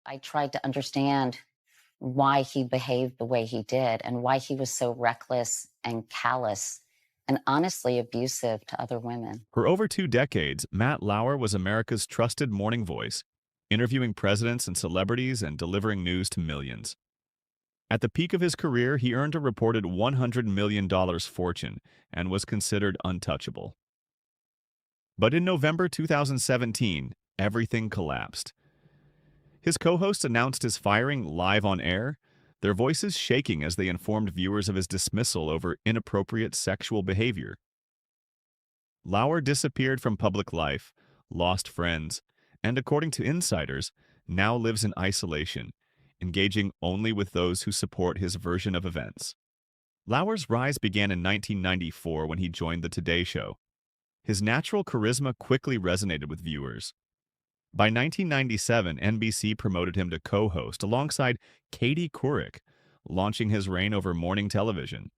I tried to understand why he behaved the way he did and why he was so reckless and callous and honestly abusive to other women. For over 2 decades, Matt Lauer was America's trusted morning voice, interviewing presidents and celebrities and delivering news to millions. At the peak of his career, he earned a reported $100 million fortune and was considered untouchable. But in November 2017, everything collapsed. His co-hosts announced his firing live on air, their voices shaking as they informed viewers of his dismissal over inappropriate sexual behavior. Lauer disappeared from public life, lost friends, and according to insiders, now lives in isolation, engaging only with those who support his version of events. Lauer's rise began in 1994 when he joined The Today Show. His natural charisma quickly resonated with viewers. By 1997, NBC promoted him to co-host alongside Katie Couric, launching his reign over morning television.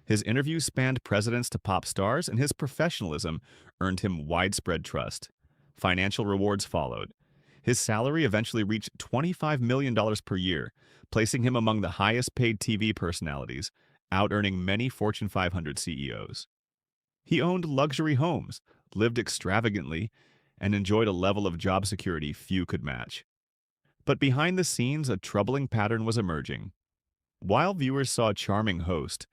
His interviews spanned presidents to pop stars, and his professionalism earned him widespread trust. Financial rewards followed. His salary eventually reached $25 million per year, placing him among the highest-paid TV personalities, out-earning many Fortune 500 CEOs. He owned luxury homes, lived extravagantly, and enjoyed a level of job security few could match. But behind the scenes, a troubling pattern was emerging. While viewers saw a charming host,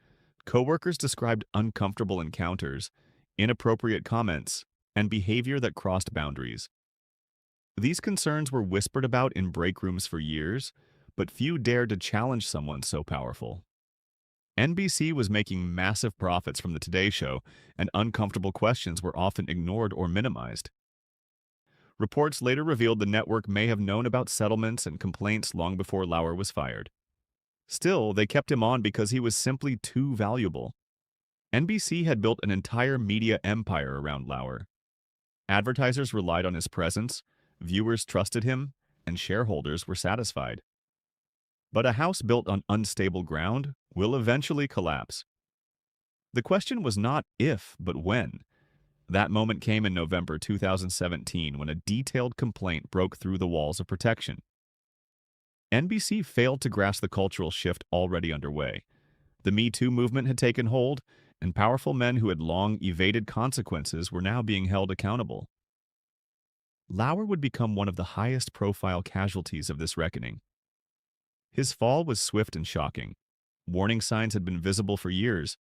coworkers described uncomfortable encounters, inappropriate comments, and behavior that crossed boundaries. These concerns were whispered about in break rooms for years, but few dared to challenge someone so powerful. NBC was making massive profits from The Today Show, and uncomfortable questions were often ignored or minimized. Reports later revealed the network may have known about settlements and complaints long before Lauer was fired. Still, they kept him on because he was simply too valuable. NBC had built an entire media empire around Lauer. Advertisers relied on his presence, viewers trusted him, and shareholders were satisfied. But a house built on unstable ground will eventually collapse. The question was not if, but when. That moment came in November 2017 when a detailed complaint broke through the walls of protection. NBC failed to grasp the cultural shift already underway. The Me Too movement had taken hold, and powerful men who had long evaded consequences were now being held accountable. Lauer would become one of the highest-profile casualties of this reckoning. His fall was swift and shocking. Warning signs had been visible for years,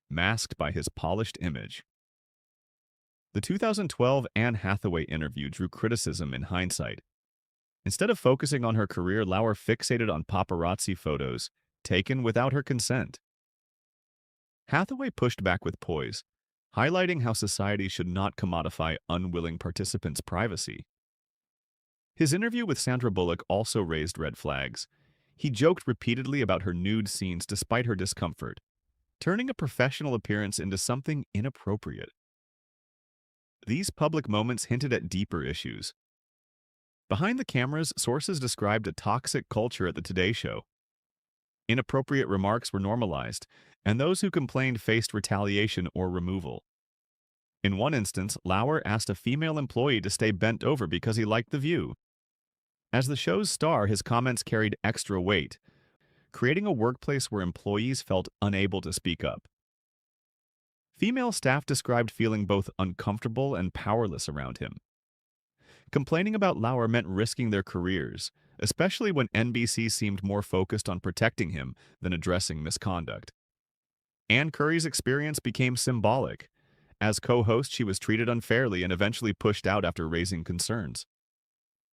masked by his polished image. The 2012 Anne Hathaway interview drew criticism in hindsight. Instead of focusing on her career, Lauer fixated on paparazzi photos taken without her consent. Hathaway pushed back with poise, highlighting how society should not commodify unwilling participants' privacy. His interview with Sandra Bullock also raised red flags. He joked repeatedly about her nude scenes despite her discomfort, turning a professional appearance into something inappropriate. These public moments hinted at deeper issues. Behind the cameras, sources described a toxic culture at the Today Show. Inappropriate remarks were normalized, and those who complained faced retaliation or removal. In one instance, Lauer asked a female employee to stay bent over because he liked the view. As the show's star, his comments carried extra weight, creating a workplace where employees felt unable to speak up. Female staff described feeling both uncomfortable and powerless around him. Complaining about Lauer meant risking their careers, especially when NBC seemed more focused on protecting him than addressing misconduct. Ann Curry's experience became symbolic. As co-host, she was treated unfairly and eventually pushed out after raising concerns.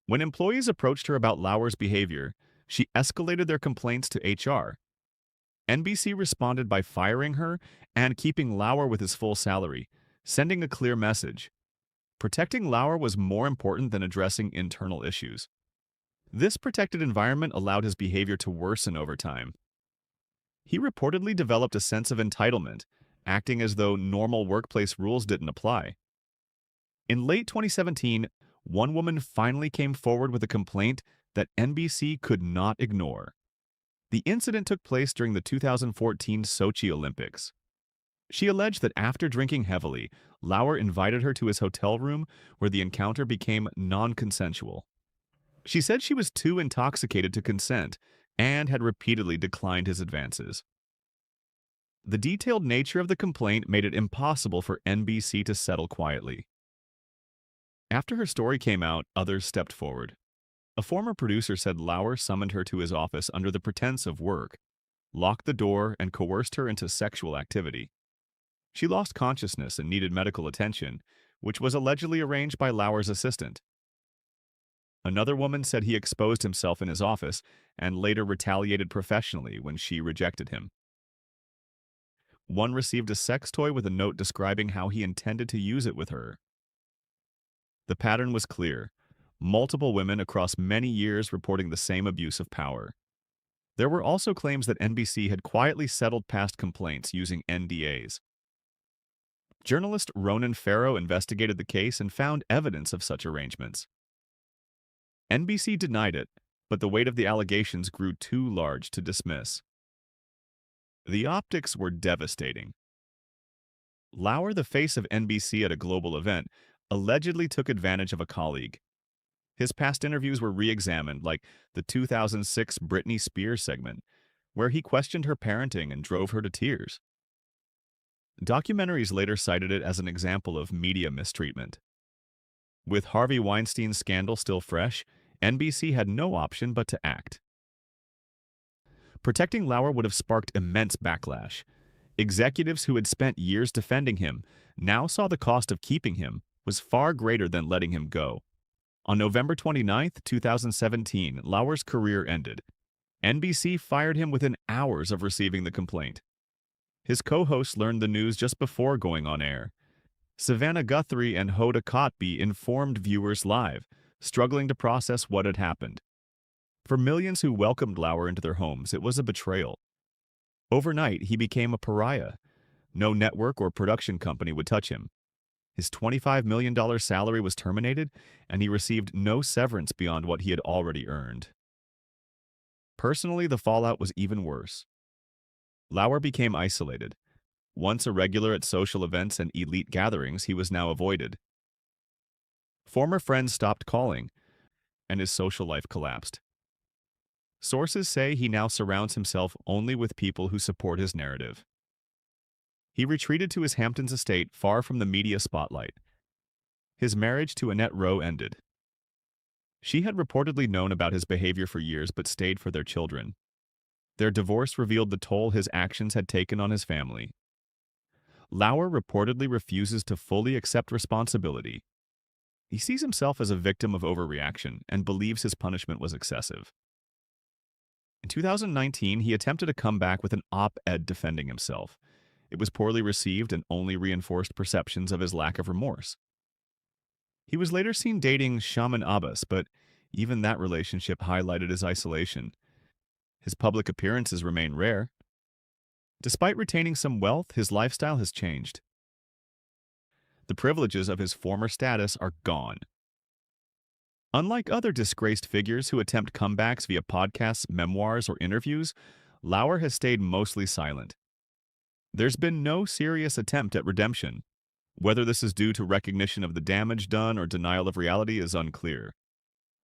When employees approached her about Lauer's behavior, she escalated their complaints to HR. NBC responded by firing her and keeping Lauer with his full salary, sending a clear message. Protecting Lauer was more important than addressing internal issues. This protected environment allowed his behavior to worsen over time. He reportedly developed a sense of entitlement, acting as though normal workplace rules didn't apply. In late 2017, one woman finally came forward with a complaint that NBC could not ignore. The incident took place during the 2014 Sochi Olympics. She alleged that after drinking heavily, Lauer invited her to his hotel room where the encounter became non-consensual. She said she was too intoxicated to consent and had repeatedly declined his advances. The detailed nature of the complaint made it impossible for NBC to settle quietly. After her story came out, others stepped forward. A former producer said Lauer summoned her to his office under the pretense of work, locked the door, and coerced her into sexual activity. She lost consciousness and needed medical attention, which was allegedly arranged by Lauer's assistant. Another woman said he exposed himself in his office and later retaliated professionally when she rejected him. One received a sex toy with a note describing how he intended to use it with her. The pattern was clear. Multiple women across many years reporting the same abuse of power. There were also claims that NBC had quietly settled past complaints using NDAs. Journalist Ronan Farrow investigated the case and found evidence of such arrangements. NBC denied it, but the weight of the allegations grew too large to dismiss. The optics were devastating. Lauer, the face of NBC at a global event, allegedly took advantage of a colleague. His past interviews were re-examined, like the 2006 Britney Spears segment, where he questioned her parenting and drove her to tears. Documentaries later cited it as an example of media mistreatment. With Harvey Weinstein's scandal still fresh, NBC had no option but to act. Protecting Lauer would have sparked immense backlash. Executives who had spent years defending him now saw the cost of keeping him was far greater than letting him go. On November 29, 2017, Lauer's career ended. NBC fired him within hours of receiving the complaint. His co-hosts learned the news just before going on air. Savannah Guthrie and Hoda Kotb informed viewers live, struggling to process what had happened. For millions who welcomed Lauer into their homes, it was a betrayal. Overnight, he became a pariah. No network or production company would touch him. His $25 million salary was terminated, and he received no severance beyond what he had already earned. Personally, the fallout was even worse. Lauer became isolated. Once a regular at social events and elite gatherings, he was now avoided. Former friends stopped calling, and his social life collapsed. Sources say he now surrounds himself only with people who support his narrative. He retreated to his Hamptons estate far from the media spotlight. His marriage to Annette Rowe ended. She had reportedly known about his behavior for years but stayed for their children. Their divorce revealed the toll his actions had taken on his family. Lauer reportedly refuses to fully accept responsibility. He sees himself as a victim of overreaction and believes his punishment was excessive. In 2019, he attempted to come back with an op-ed defending himself. It was poorly received and only reinforced perceptions of his lack of remorse. He was later seen dating Shaman Abbas, but even that relationship highlighted his isolation. His public appearances remain rare. Despite retaining some wealth, his lifestyle has changed. The privileges of his former status are gone. Unlike other disgraced figures who attempt comebacks via podcasts, memoirs, or interviews, Lauer has stayed mostly silent. There's been no serious attempt at redemption. Whether this is due to recognition of the damage done or denial of reality is unclear.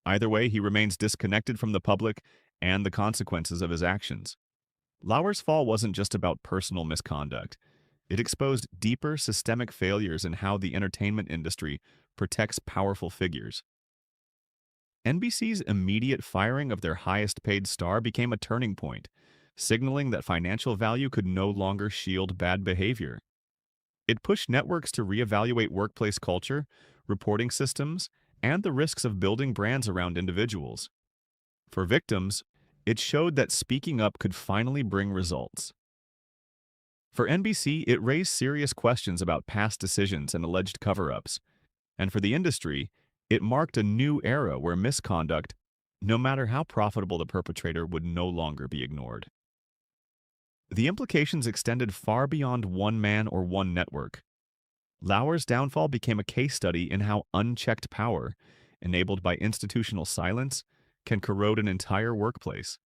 Either way, he remains disconnected from the public and the consequences of his actions. Lauer's fall wasn't just about personal misconduct. It exposed deeper systemic failures in how the entertainment industry protects powerful figures. NBC's immediate firing of their highest-paid star became a turning point, signaling that financial value could no longer shield bad behavior. It pushed networks to reevaluate workplace culture, reporting systems, and the risks of building brands around individuals. For victims, it showed that speaking up could finally bring results. For NBC, it raised serious questions about past decisions and alleged cover-ups. And for the industry, it marked a new era where misconduct, no matter how profitable the perpetrator, would no longer be ignored. The implications extended far beyond one man or one network. Lauer's downfall became a case study in how unchecked power, enabled by institutional silence, can corrode an entire workplace.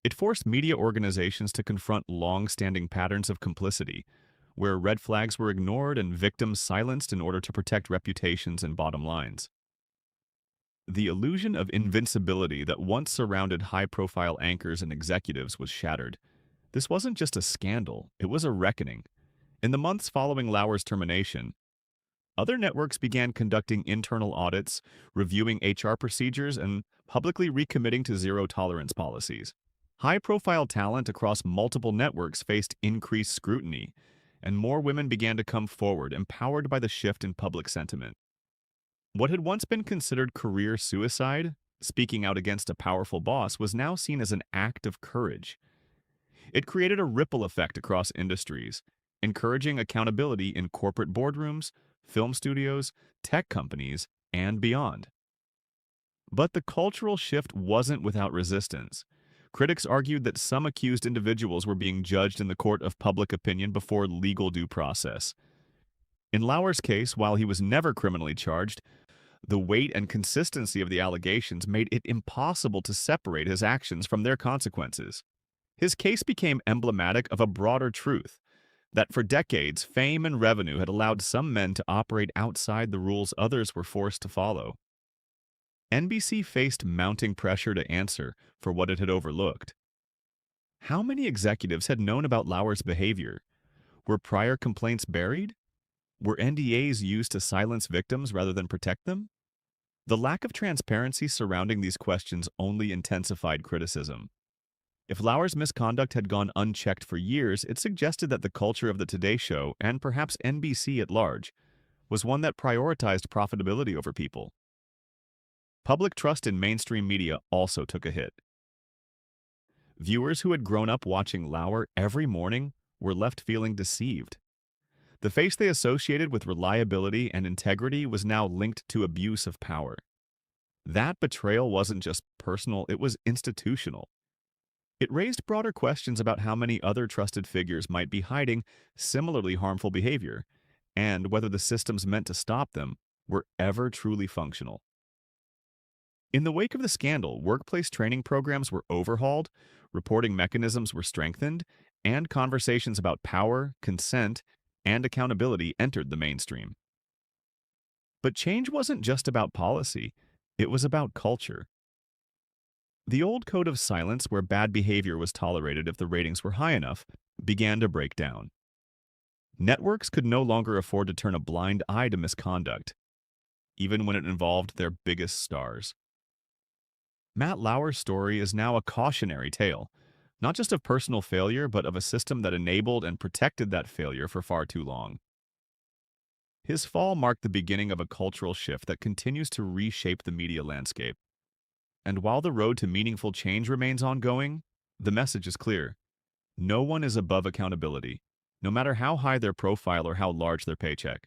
It forced media organizations to confront long-standing patterns of complicity, where red flags were ignored and victims silenced in order to protect reputations and bottom lines. The illusion of invincibility that once surrounded high-profile anchors and executives was shattered. This wasn't just a scandal, it was a reckoning. In the months following Lauer's termination, other networks began conducting internal audits, reviewing HR procedures, and publicly recommitting to zero-tolerance policies. High-profile talent across multiple networks faced increased scrutiny, and more women began to come forward, empowered by the shift in public sentiment. What had once been considered career suicide, speaking out against a powerful boss, was now seen as an act of courage. It created a ripple effect across industries, encouraging accountability in corporate boardrooms, film studios, tech companies, and beyond. But the cultural shift wasn't without resistance. Critics argued that some accused individuals were being judged in the court of public opinion before legal due process. In Lauer's case, while he was never criminally charged, the weight and consistency of the allegations made it impossible to separate his actions from their consequences. His case became emblematic of a broader truth, that for decades, fame and revenue had allowed some men to operate outside the rules others were forced to follow. NBC faced mounting pressure to answer for what it had overlooked. How many executives had known about Lauer's behavior? Were prior complaints buried? Were NDAs used to silence victims rather than protect them? The lack of transparency surrounding these questions only intensified criticism. If Lauer's misconduct had gone unchecked for years, it suggested that the culture of the Today Show, and perhaps NBC at large, was one that prioritized profitability over people. Public trust in mainstream media also took a hit. Viewers who had grown up watching Lauer every morning were left feeling deceived. The face they associated with reliability and integrity was now linked to abuse of power. That betrayal wasn't just personal, it was institutional. It raised broader questions about how many other trusted figures might be hiding similarly harmful behavior, and whether the systems meant to stop them were ever truly functional. In the wake of the scandal, workplace training programs were overhauled, reporting mechanisms were strengthened, and conversations about power, consent, and accountability entered the mainstream. But change wasn't just about policy, it was about culture. The old code of silence, where bad behavior was tolerated if the ratings were high enough, began to break down. Networks could no longer afford to turn a blind eye to misconduct, even when it involved their biggest stars. Matt Lauer's story is now a cautionary tale, not just of personal failure, but of a system that enabled and protected that failure for far too long. His fall marked the beginning of a cultural shift that continues to reshape the media landscape. And while the road to meaningful change remains ongoing, the message is clear. No one is above accountability, no matter how high their profile or how large their paycheck.